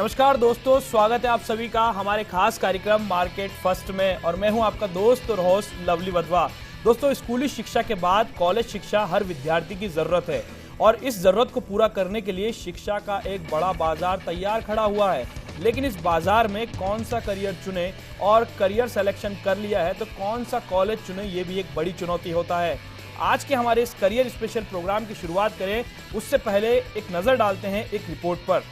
नमस्कार दोस्तों, स्वागत है आप सभी का हमारे खास कार्यक्रम मार्केट फर्स्ट में। और मैं हूं आपका दोस्त और होस्ट लवली वधवा। दोस्तों, स्कूली शिक्षा के बाद कॉलेज शिक्षा हर विद्यार्थी की ज़रूरत है और इस ज़रूरत को पूरा करने के लिए शिक्षा का एक बड़ा बाजार तैयार खड़ा हुआ है। लेकिन इस बाजार में कौन सा करियर चुने और करियर सिलेक्शन कर लिया है तो कौन सा कॉलेज चुने, ये भी एक बड़ी चुनौती होता है। आज के हमारे इस करियर स्पेशल प्रोग्राम की शुरुआत करें उससे पहले एक नज़र डालते हैं एक रिपोर्ट पर।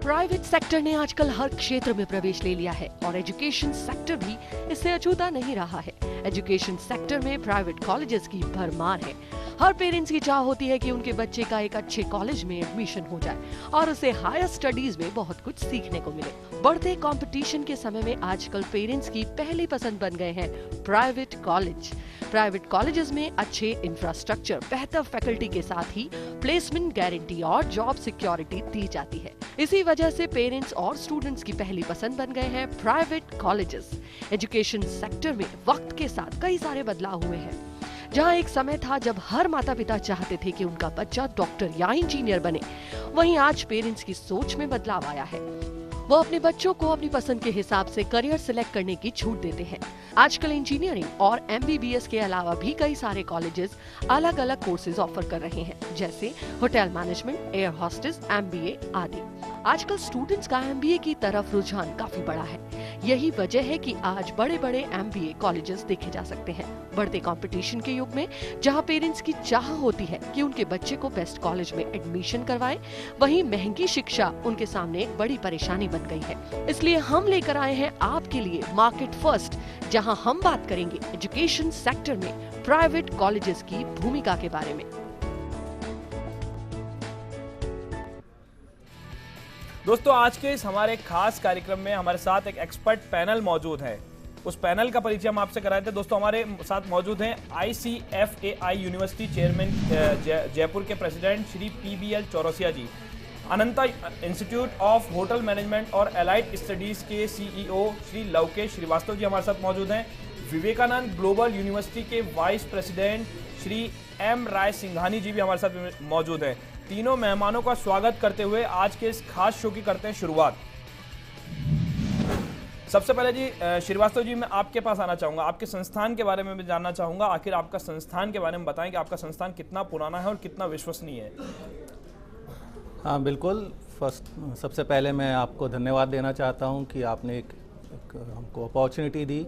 प्राइवेट सेक्टर ने आजकल हर क्षेत्र में प्रवेश ले लिया है और एजुकेशन सेक्टर भी इससे अछूता नहीं रहा है। एजुकेशन सेक्टर में प्राइवेट कॉलेजेस की भरमार है। हर पेरेंट्स की चाह होती है कि उनके बच्चे का एक अच्छे कॉलेज में एडमिशन हो जाए और उसे हायर स्टडीज में बहुत कुछ सीखने को मिले। बढ़ते कंपटीशन के समय में आजकल पेरेंट्स की पहली पसंद बन गए हैं प्राइवेट कॉलेज। प्राइवेट कॉलेजेस में अच्छे इंफ्रास्ट्रक्चर, बेहतर फैकल्टी के साथ ही प्लेसमेंट गारंटी और जॉब सिक्योरिटी दी जाती है। इसी वजह से पेरेंट्स और स्टूडेंट्स की पहली पसंद बन गए हैं प्राइवेट कॉलेजेस। एजुकेशन सेक्टर में वक्त के साथ कई सारे बदलाव हुए हैं। जहां एक समय था जब हर माता पिता चाहते थे कि उनका बच्चा डॉक्टर या इंजीनियर बने, वहीं आज पेरेंट्स की सोच में बदलाव आया है। वो अपने बच्चों को अपनी पसंद के हिसाब से करियर सिलेक्ट करने की छूट देते हैं। आजकल इंजीनियरिंग और MBBS के अलावा भी कई सारे कॉलेजेस अलग अलग कोर्सेज ऑफर कर रहे हैं, जैसे hotel management, air hostess, MBA आदि। आजकल स्टूडेंट्स का MBA की तरफ रुझान काफी बड़ा है। यही वजह है कि आज बड़े बड़े MBA कॉलेजेस देखे जा सकते हैं। बढ़ते कंपटीशन के युग में जहां पेरेंट्स की चाह होती है कि उनके बच्चे को बेस्ट कॉलेज में एडमिशन करवाएं, वहीं महंगी शिक्षा उनके सामने एक बड़ी परेशानी बन गई है। इसलिए हम लेकर आए हैं आपके लिए मार्केट फर्स्ट, जहां हम बात करेंगे एजुकेशन सेक्टर में प्राइवेट कॉलेजेस की भूमिका के बारे में। दोस्तों, आज के इस हमारे खास कार्यक्रम में हमारे साथ एक एक्सपर्ट पैनल मौजूद है। उस पैनल का परिचय हम आपसे कराए थे। दोस्तों, हमारे साथ मौजूद हैं ICFAI यूनिवर्सिटी चेयरमैन जयपुर के president Shri PBL Chaurasia ji, Ananta institute of hotel management और एलाइड स्टडीज के CEO श्री लवकेश श्रीवास्तव जी हमारे साथ मौजूद हैं। विवेकानंद ग्लोबल यूनिवर्सिटी के vice president Shri M Rai Singhani ji भी हमारे साथ मौजूद हैं। तीनों मेहमानों का स्वागत करते हुए आज के इस खास शो की करते हैं शुरुआत। सबसे पहले जी श्रीवास्तव जी, मैं आपके पास आना चाहूँगा। आपके संस्थान के बारे में भी जानना चाहूँगा। आखिर आपका संस्थान के बारे में बताएं कि आपका संस्थान कितना पुराना है और कितना विश्वसनीय है। हाँ बिल्कुल। सबसे पहले मैं आपको धन्यवाद देना चाहता हूँ कि आपने एक हमको अपॉर्चुनिटी दी।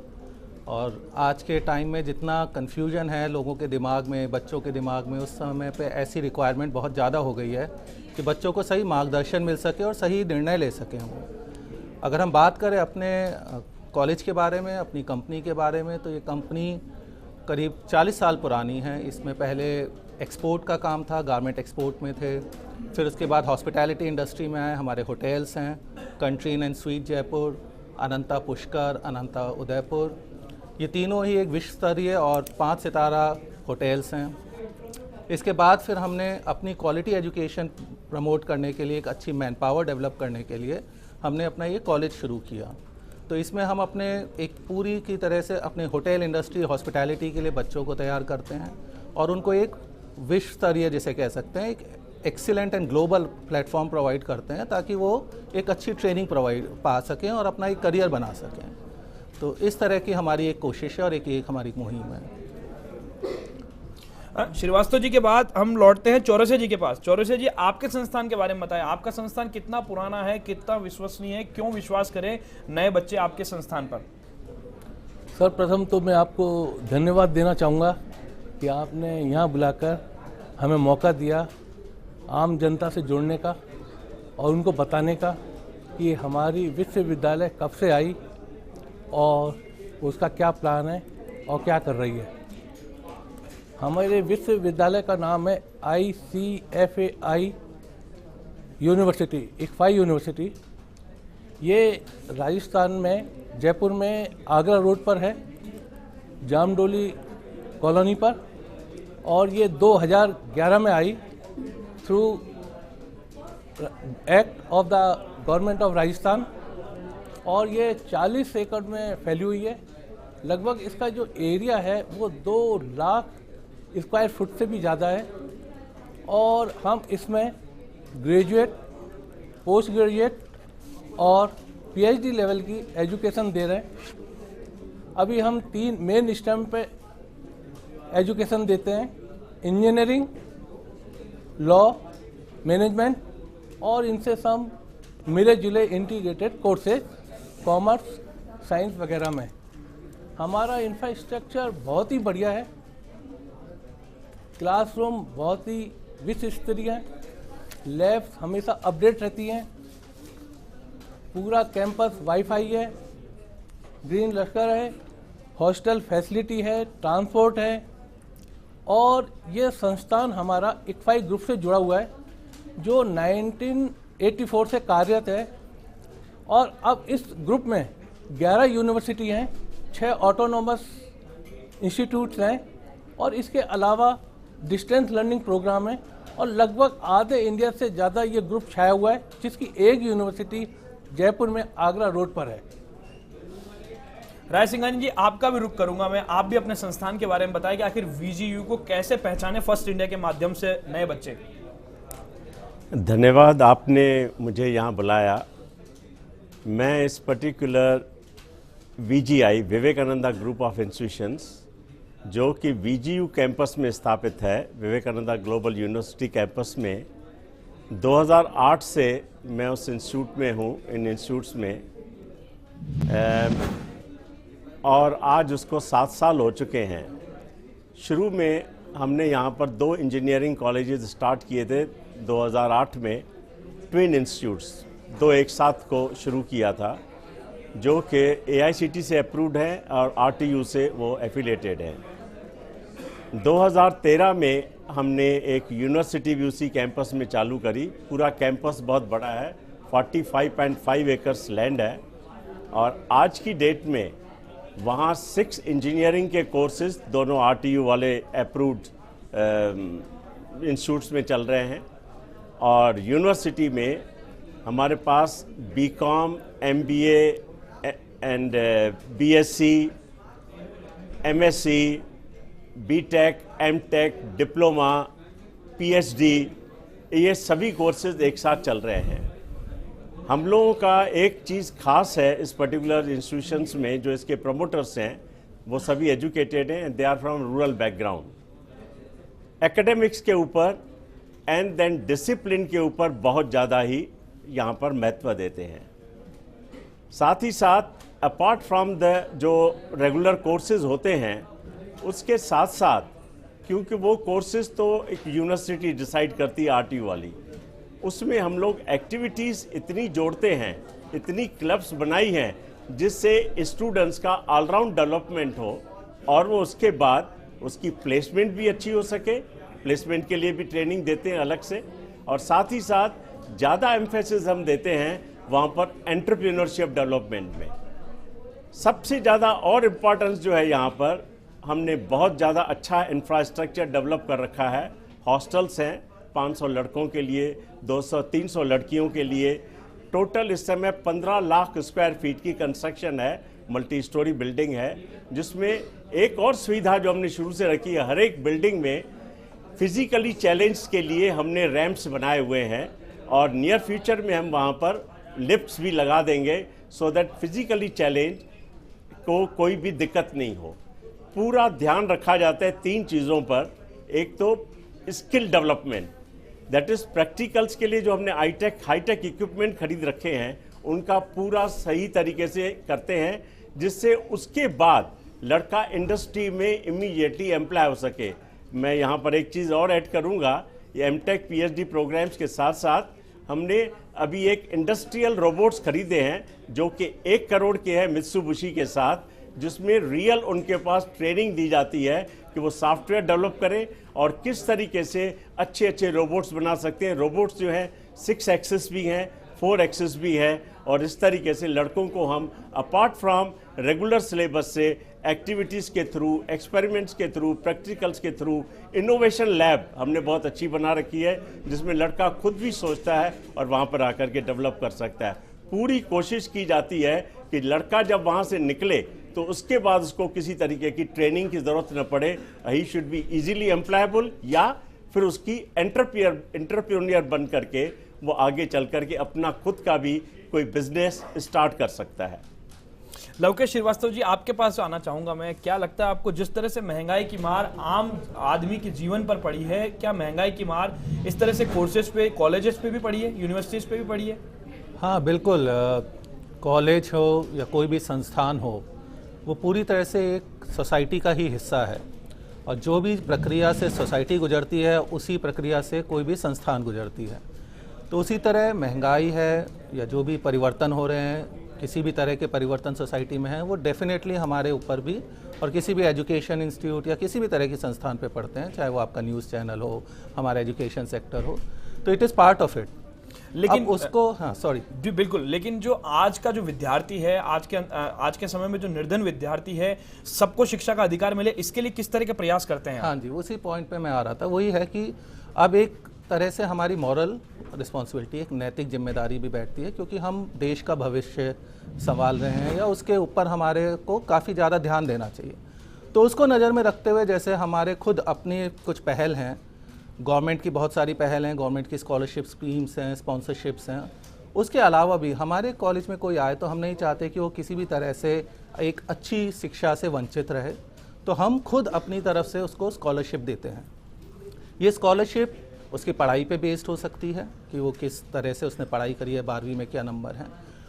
और आज के टाइम में जितना कन्फ्यूजन है लोगों के दिमाग में, बच्चों के दिमाग में, उस समय पे ऐसी रिक्वायरमेंट बहुत ज़्यादा हो गई है कि बच्चों को सही मार्गदर्शन मिल सके और सही निर्णय ले सकें वो। अगर हम बात करें अपने कॉलेज के बारे में, अपनी कंपनी के बारे में, तो ये कंपनी करीब 40 साल पुरानी है। इसमें पहले एक्सपोर्ट का काम था, गारमेंट एक्सपोर्ट में थे। फिर उसके बाद हॉस्पिटैलिटी इंडस्ट्री में आए। हमारे होटल्स हैं country inn and suite Jaipur, Ananta Pushkar, Ananta Udaipur. ये तीनों ही एक विश्व स्तरीय और 5 सितारा होटल्स हैं। इसके बाद फिर हमने अपनी क्वालिटी एजुकेशन प्रमोट करने के लिए, एक अच्छी मैन पावर डेवलप करने के लिए हमने अपना ये कॉलेज शुरू किया। तो इसमें हम अपने एक पूरी की तरह से अपने होटल इंडस्ट्री, हॉस्पिटैलिटी के लिए बच्चों को तैयार करते हैं और उनको एक विश्व स्तरीय, जिसे कह सकते हैं, एक excellent and global platform provide करते हैं ताकि वो एक अच्छी ट्रेनिंग पा सकें और अपना एक करियर बना सकें। तो इस तरह की हमारी एक कोशिश है और एक हमारी मुहिम है। श्रीवास्तव जी के बाद हम लौटते हैं चौरसिया जी के पास। चौरसिया जी, आपके संस्थान के बारे में बताएं। आपका संस्थान कितना पुराना है, कितना विश्वसनीय है, क्यों विश्वास करें नए बच्चे आपके संस्थान पर? सर, प्रथम तो मैं आपको धन्यवाद देना चाहूँगा कि आपने यहाँ बुलाकर हमें मौका दिया आम जनता से जुड़ने का और उनको बताने का कि हमारी विश्वविद्यालय कब से आई और उसका क्या प्लान है और क्या कर रही है। हमारे विश्वविद्यालय का नाम है ICFAI यूनिवर्सिटी, इकफाई यूनिवर्सिटी। ये राजस्थान में, जयपुर में आगरा रोड पर है, जामडोली कॉलोनी पर, और ये 2011 में आई through act of the government of Rajasthan और ये 40 एकड़ में फैली हुई है। लगभग इसका जो एरिया है वो 2 लाख स्क्वायर फुट से भी ज़्यादा है और हम इसमें ग्रेजुएट, पोस्ट ग्रेजुएट और पीएचडी लेवल की एजुकेशन दे रहे हैं। अभी हम 3 मेन स्ट्रीम पे एजुकेशन देते हैं, इंजीनियरिंग, लॉ, मैनेजमेंट और इनसे सम मिले जुले इंटीग्रेटेड कोर्सेज कॉमर्स, साइंस वगैरह में। हमारा इंफ्रास्ट्रक्चर बहुत ही बढ़िया है, क्लासरूम बहुत ही विश्व स्तरीय है, लैब्स हमेशा अपडेट रहती हैं, पूरा कैंपस वाईफाई है, ग्रीन लश्कर है, हॉस्टल फैसिलिटी है, ट्रांसपोर्ट है और ये संस्थान हमारा इक्फाई ग्रुप से जुड़ा हुआ है जो 1984 से कार्यरत है और अब इस ग्रुप में 11 यूनिवर्सिटी हैं, 6 ऑटोनोमस इंस्टीट्यूट्स हैं और इसके अलावा डिस्टेंस लर्निंग प्रोग्राम है और लगभग आधे इंडिया से ज़्यादा ये ग्रुप छाया हुआ है, जिसकी एक यूनिवर्सिटी जयपुर में आगरा रोड पर है। राय सिंघानिया जी, आपका भी रुख करूंगा मैं, आप भी अपने संस्थान के बारे में बताएं कि आखिर वीजीयू को कैसे पहचाने फर्स्ट इंडिया के माध्यम से नए बच्चे। धन्यवाद, आपने मुझे यहाँ बुलाया। मैं इस particular VGI, Vivekananda group of institutions, जो कि वीजीयू कैंपस में स्थापित है, विवेकानंदा ग्लोबल यूनिवर्सिटी कैंपस में, 2008 से मैं उस इंस्टीट्यूट में हूँ, इन इंस्टीट्यूट्स में, और आज उसको 7 साल हो चुके हैं। शुरू में हमने यहाँ पर 2 इंजीनियरिंग कॉलेजेस स्टार्ट किए थे 2008 में, ट्विन इंस्टीट्यूट्स, 2 एक साथ को शुरू किया था, जो कि AICTE से अप्रूव्ड हैं और RTU से वो एफिलेटेड हैं। 2013 में हमने एक यूनिवर्सिटी भी उसी कैंपस में चालू करी। पूरा कैंपस बहुत बड़ा है, 45.5 एकर्स लैंड है और आज की डेट में वहाँ 6 इंजीनियरिंग के कोर्सेज, दोनों RTU वाले अप्रूव्ड इंस्टीट्यूट्स में चल रहे हैं और यूनिवर्सिटी में हमारे पास BCom, MBA and BSc, MSc, BTech, MTech, diploma, PhD, ये सभी कोर्सेज एक साथ चल रहे हैं। हम लोगों का एक चीज़ खास है इस पर्टिकुलर इंस्टीट्यूशंस में, जो इसके प्रमोटर्स हैं वो सभी एजुकेटेड हैं, they are from rural background. Academics के ऊपर एंड देन डिसिप्लिन के ऊपर बहुत ज़्यादा ही यहाँ पर महत्व देते हैं। साथ ही साथ अपार्ट फ्रॉम द जो रेगुलर कोर्सेज होते हैं, उसके साथ साथ, क्योंकि वो कोर्सेज तो एक यूनिवर्सिटी डिसाइड करती है RTU वाली, उसमें हम लोग एक्टिविटीज़ इतनी जोड़ते हैं, इतनी क्लब्स बनाई हैं जिससे स्टूडेंट्स का ऑलराउंड डेवलपमेंट हो और वो उसके बाद उसकी प्लेसमेंट भी अच्छी हो सके। प्लेसमेंट के लिए भी ट्रेनिंग देते हैं अलग से, और साथ ही साथ ज़्यादा एम्फेसिस हम देते हैं वहाँ पर एंटरप्रेन्योरशिप डेवलपमेंट में। सबसे ज़्यादा और इम्पोर्टेंस जो है, यहाँ पर हमने बहुत ज़्यादा अच्छा इंफ्रास्ट्रक्चर डेवलप कर रखा है। हॉस्टल्स हैं 500 लड़कों के लिए, 200-300 लड़कियों के लिए। टोटल इस समय 15 लाख स्क्वायर फीट की कंस्ट्रक्शन है, मल्टी स्टोरी बिल्डिंग है, जिसमें एक और सुविधा जो हमने शुरू से रखी है, हर एक बिल्डिंग में फिजिकली चैलेंज के लिए हमने रैंप्स बनाए हुए हैं और नियर फ्यूचर में हम वहाँ पर लिफ्ट्स भी लगा देंगे, सो दैट फिजिकली चैलेंज को कोई भी दिक्कत नहीं हो। पूरा ध्यान रखा जाता है 3 चीज़ों पर। एक तो skill development, that is practicals के लिए जो हमने हाईटेक इक्विपमेंट खरीद रखे हैं, उनका पूरा सही तरीके से करते हैं, जिससे उसके बाद लड़का इंडस्ट्री में इमीडिएटली एम्प्लॉय हो सके। मैं यहाँ पर एक चीज़ और ऐड करूँगा, ये MTech PhD प्रोग्राम्स के साथ साथ हमने अभी एक इंडस्ट्रियल रोबोट्स खरीदे हैं जो कि 1 करोड़ के हैं मित्सुबिशी के साथ, जिसमें रियल उनके पास ट्रेनिंग दी जाती है कि वो सॉफ्टवेयर डेवलप करें और किस तरीके से अच्छे अच्छे रोबोट्स बना सकते हैं। रोबोट्स जो हैं 6 एक्सिस भी हैं, 4 एक्सिस भी है, और इस तरीके से लड़कों को हम अपार्ट फ्रॉम रेगुलर सिलेबस से एक्टिविटीज़ के थ्रू, एक्सपेरिमेंट्स के थ्रू, प्रैक्टिकल्स के थ्रू, इनोवेशन लैब हमने बहुत अच्छी बना रखी है, जिसमें लड़का खुद भी सोचता है और वहाँ पर आकर के डेवलप कर सकता है। पूरी कोशिश की जाती है कि लड़का जब वहाँ से निकले तो उसके बाद उसको किसी तरीके की ट्रेनिंग की ज़रूरत न पड़े। He should be easily employable, या फिर उसकी एंटरप्रेन्योर बन करके वो आगे चल करके अपना खुद का भी कोई बिजनेस स्टार्ट कर सकता है। लवकेश श्रीवास्तव जी, आपके पास आना चाहूंगा मैं। क्या लगता है आपको, जिस तरह से महंगाई की मार आम आदमी के जीवन पर पड़ी है, क्या महंगाई की मार इस तरह से कोर्सेज पे, कॉलेजेस पे भी पड़ी है, यूनिवर्सिटीज पे भी पड़ी है? हाँ बिल्कुल, कॉलेज हो या कोई भी संस्थान हो, वो पूरी तरह से एक सोसाइटी का ही हिस्सा है, और जो भी प्रक्रिया से सोसाइटी गुजरती है उसी प्रक्रिया से कोई भी संस्थान गुजरती है। तो उसी तरह महंगाई है या जो भी परिवर्तन हो रहे हैं, किसी भी तरह के परिवर्तन सोसाइटी में है, वो डेफिनेटली हमारे ऊपर भी, और किसी भी एजुकेशन इंस्टीट्यूट या किसी भी तरह की संस्थान पे पढ़ते हैं, चाहे वो आपका न्यूज़ चैनल हो, हमारा एजुकेशन सेक्टर हो, तो it is part of it. लेकिन उसको, हाँ सॉरी जी बिल्कुल, लेकिन जो आज का जो विद्यार्थी है, आज के समय में जो निर्धन विद्यार्थी है, सबको शिक्षा का अधिकार मिले, इसके लिए किस तरह के प्रयास करते हैं? हाँ जी, उसी पॉइंट पे मैं आ रहा था। वही है कि अब एक तरह से हमारी मॉरल रिस्पॉन्सिबिलिटी, एक नैतिक जिम्मेदारी भी बैठती है, क्योंकि हम देश का भविष्य संभाल रहे हैं या उसके ऊपर हमारे को काफ़ी ज़्यादा ध्यान देना चाहिए। तो उसको नज़र में रखते हुए जैसे हमारे खुद अपनी कुछ पहल हैं, गवर्नमेंट की बहुत सारी पहल हैं, गवर्नमेंट की स्कॉलरशिप स्कीम्स हैं, स्पॉन्सरशिप्स हैं, उसके अलावा भी हमारे कॉलेज में कोई आए तो हम नहीं चाहते कि वो किसी भी तरह से एक अच्छी शिक्षा से वंचित रहे, तो हम खुद अपनी तरफ से उसको स्कॉलरशिप देते हैं। ये स्कॉलरशिप उसकी पढ़ाई पे बेस्ड हो सकती है कि वो किस तरह से उसने पढ़ाई करी है, 12वीं में क्या नंबर हैं।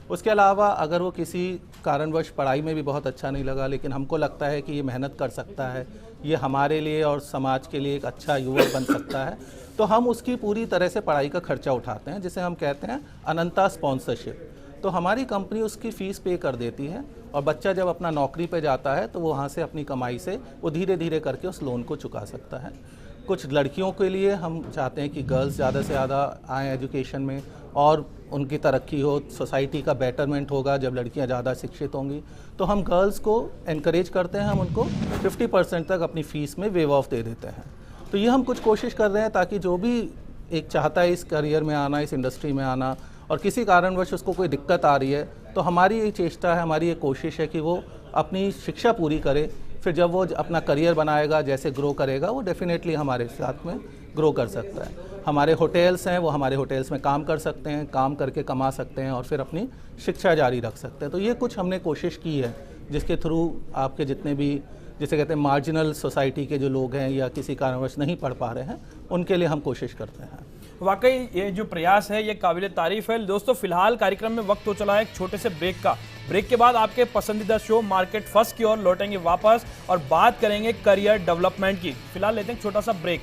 उसके अलावा अगर वो किसी कारणवश पढ़ाई में भी बहुत अच्छा नहीं लगा, लेकिन हमको लगता है कि ये मेहनत कर सकता है, ये हमारे लिए और समाज के लिए एक अच्छा युवक बन सकता है, तो हम उसकी पूरी तरह से पढ़ाई का खर्चा उठाते हैं, जिसे हम कहते हैं अनंता स्पॉन्सरशिप। तो हमारी कंपनी उसकी फ़ीस पे कर देती है, और बच्चा जब अपना नौकरी पे जाता है तो वो वहाँ से अपनी कमाई से वो धीरे धीरे करके उस लोन को चुका सकता है। कुछ लड़कियों के लिए हम चाहते हैं कि गर्ल्स ज़्यादा से ज़्यादा आएँ एजुकेशन में, और उनकी तरक्की हो, सोसाइटी का बेटरमेंट होगा जब लड़कियां ज़्यादा शिक्षित होंगी। तो हम गर्ल्स को एनकरेज करते हैं, हम उनको 50% तक अपनी फ़ीस में वेव ऑफ दे देते हैं। तो ये हम कुछ कोशिश कर रहे हैं ताकि जो भी एक चाहता है इस करियर में आना, इस इंडस्ट्री में आना, और किसी कारणवश उसको कोई दिक्कत आ रही है, तो हमारी ये चेष्टा है, हमारी ये कोशिश है कि वो अपनी शिक्षा पूरी करे, फिर जब वो अपना करियर बनाएगा, जैसे ग्रो करेगा, वो डेफिनेटली हमारे साथ में ग्रो कर सकता है। हमारे होटल्स हैं, वो हमारे होटल्स में काम कर सकते हैं, काम करके कमा सकते हैं और फिर अपनी शिक्षा जारी रख सकते हैं। तो ये कुछ हमने कोशिश की है, जिसके थ्रू आपके जितने भी, जिसे कहते हैं मार्जिनल सोसाइटी के जो लोग हैं या किसी कारणवश नहीं पढ़ पा रहे हैं, उनके लिए हम कोशिश करते हैं। वाकई ये जो प्रयास है ये काबिल तारीफ है। दोस्तों, फिलहाल कार्यक्रम में वक्त हो चला है एक छोटे से ब्रेक का। ब्रेक के बाद आपके पसंदीदा शो मार्केट फर्स्ट की ओर लौटेंगे वापस और बात करेंगे करियर डेवलपमेंट की। फिलहाल लेते हैं छोटा सा ब्रेक।